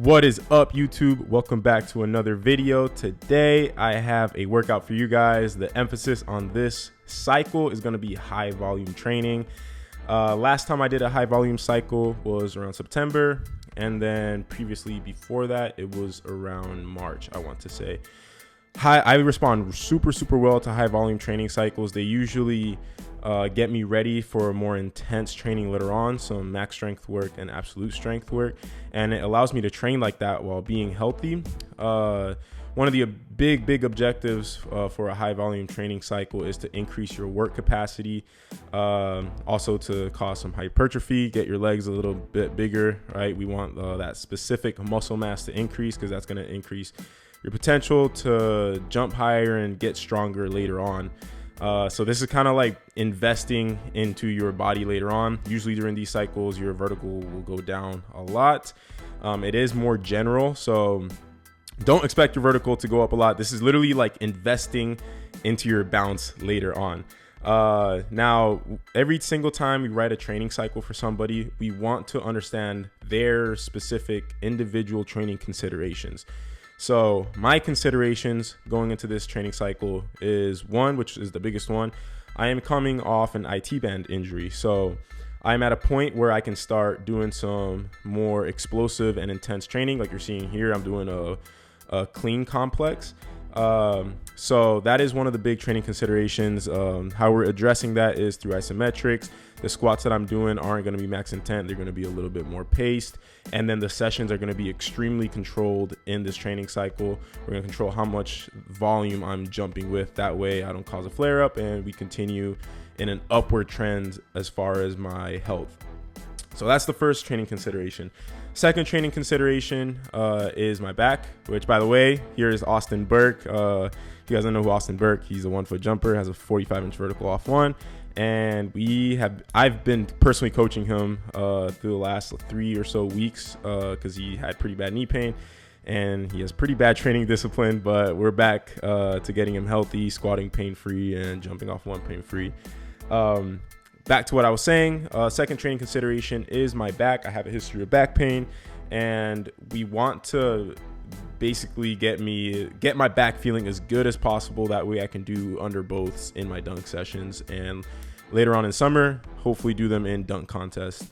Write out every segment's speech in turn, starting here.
What is up, YouTube? Welcome back to another video. Today I have a workout for you guys. The emphasis on this cycle is going to be high volume training. Last time I did a high volume cycle was around September, and then previously before that it was around March, I want to say. I respond super well to high volume training cycles. They usually get me ready for more intense training later on, some max strength work and absolute strength work, and it allows me to train like that while being healthy. One of the big objectives for a high volume training cycle is to increase your work capacity, also to cause some hypertrophy, get your legs a little bit bigger, right? We want that specific muscle mass to increase, because that's going to increase your potential to jump higher and get stronger later on. So this is kind of like investing into your body later on. Usually during these cycles, your vertical will go down a lot. It is more general, so don't expect your vertical to go up a lot. This is literally like investing into your bounce later on. Now, every single time we write a training cycle for somebody, we want to understand their specific individual training considerations. So my considerations going into this training cycle is one, which is the biggest one. I am coming off an IT band injury. So I'm at a point where I can start doing some more explosive and intense training. Like you're seeing here, I'm doing a clean complex. So that is one of the big training considerations. How we're addressing that is through isometrics. The squats that I'm doing aren't going to be max intent. They're going to be a little bit more paced. And then the sessions are going to be extremely controlled in this training cycle. We're going to control how much volume I'm jumping with. That way I don't cause a flare up and we continue in an upward trend as far as my health. So that's the first training consideration. Second training consideration is my back, which, by the way, here is Austin Burke. You guys don't know who Austin Burke, he's a 1-foot jumper, has a 45-inch vertical off one. And I've been personally coaching him through the last 3 or so weeks because he had pretty bad knee pain and he has pretty bad training discipline, but we're back to getting him healthy, squatting pain-free and jumping off one pain-free. Back to what I was saying, second training consideration is my back. I have a history of back pain, and we want to basically get my back feeling as good as possible. That way I can do underboths in my dunk sessions, and later on in summer, hopefully do them in dunk contests.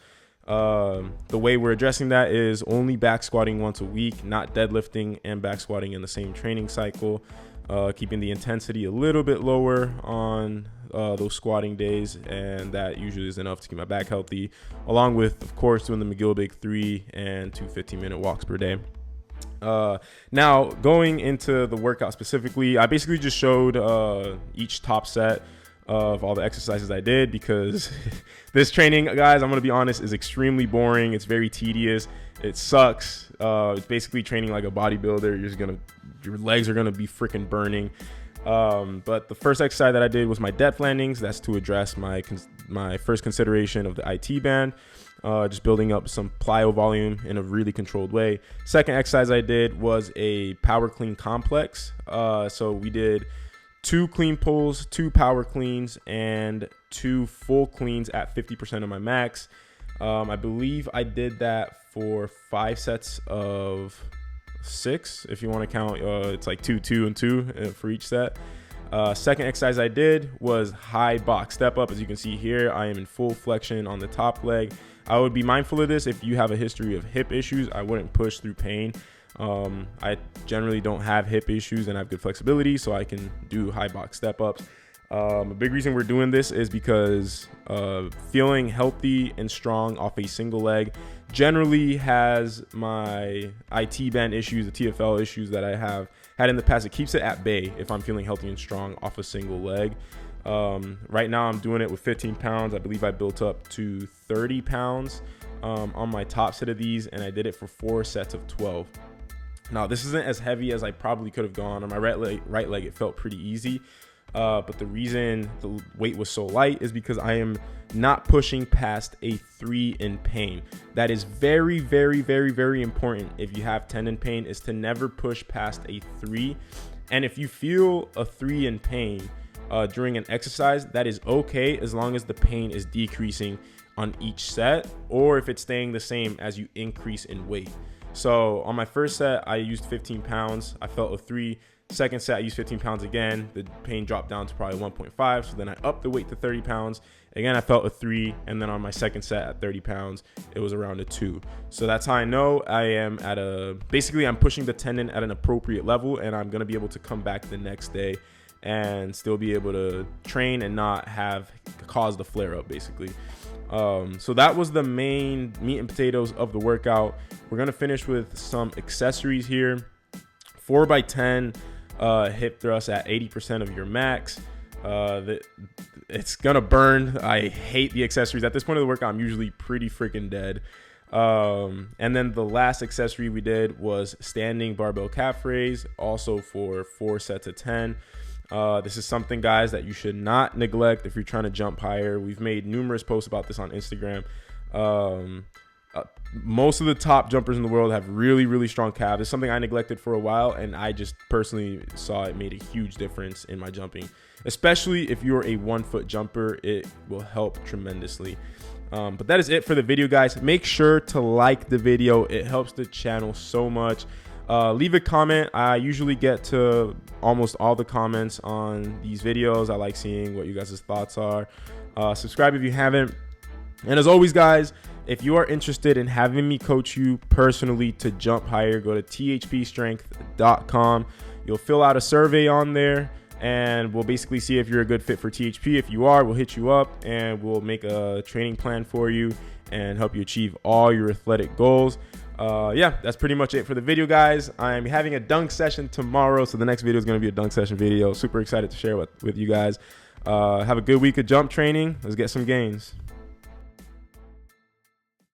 The way we're addressing that is only back squatting once a week, not deadlifting and back squatting in the same training cycle, keeping the intensity a little bit lower on those squatting days, and that usually is enough to keep my back healthy, along with, of course, doing the McGill Big 3 and 2 15-minute walks per day. Now, going into the workout specifically, I basically just showed each top set of all the exercises I did, because this training, guys, I'm going to be honest, is extremely boring. It's very tedious. It sucks. It's basically training like a bodybuilder. Your legs are going to be freaking burning. But the first exercise that I did was my depth landings. That's to address my first consideration of the IT band, just building up some plyo volume in a really controlled way. Second exercise I did was a power clean complex. So we did 2 clean pulls, 2 power cleans, and 2 full cleans at 50% of my max. I believe I did that for 5 sets of 6, if you want to count. It's like 2, 2, and 2 for each set. Second exercise I did was high box step up. As you can see here, I am in full flexion on the top leg. I would be mindful of this. If you have a history of hip issues, I wouldn't push through pain. I generally don't have hip issues and I have good flexibility, so I can do high box step ups. A big reason we're doing this is because feeling healthy and strong off a single leg generally has my IT band issues, the TFL issues that I have had in the past. It keeps it at bay if I'm feeling healthy and strong off a single leg. Right now I'm doing it with 15 pounds. I believe I built up to 30 pounds on my top set of these, and I did it for 4 sets of 12. Now, this isn't as heavy as I probably could have gone. On my right leg, it felt pretty easy. But the reason the weight was so light is because I am not pushing past a 3 in pain. That is very important. If you have tendon pain, is to never push past a 3. And if you feel a 3 in pain during an exercise, that is okay, as long as the pain is decreasing on each set, or if it's staying the same as you increase in weight. So on my first set, I used 15 pounds. I felt a 3. Second set, I used 15 pounds again. The pain dropped down to probably 1.5. So then I upped the weight to 30 pounds. Again, I felt a 3. And then on my second set at 30 pounds, it was around a 2. So that's how I know I am at basically I'm pushing the tendon at an appropriate level, and I'm going to be able to come back the next day and still be able to train and not cause the flare up basically. So that was the main meat and potatoes of the workout. We're going to finish with some accessories here. 4x10 hip thrust at 80% of your max. It's gonna burn. I hate the accessories. At this point of the workout, I'm usually pretty freaking dead. And then the last accessory we did was standing barbell calf raise, also for 4 sets of 10. This is something, guys, that you should not neglect if you're trying to jump higher. We've made numerous posts about this on Instagram. Most of the top jumpers in the world have really, really strong calves. It's something I neglected for a while, and I just personally saw it made a huge difference in my jumping. Especially if you're a 1-foot jumper, it will help tremendously. But that is it for the video, guys. Make sure to like the video. It helps the channel so much. Leave a comment. I usually get to almost all the comments on these videos. I like seeing what you guys' thoughts are. Subscribe if you haven't. And as always, guys, if you are interested in having me coach you personally to jump higher, go to THPstrength.com. You'll fill out a survey on there, and we'll basically see if you're a good fit for THP. If you are, we'll hit you up and we'll make a training plan for you and help you achieve all your athletic goals. Yeah, that's pretty much it for the video, guys. I'm having a dunk session tomorrow, so the next video is going to be a dunk session video. Super excited to share with you guys. Have a good week of jump training. Let's get some gains.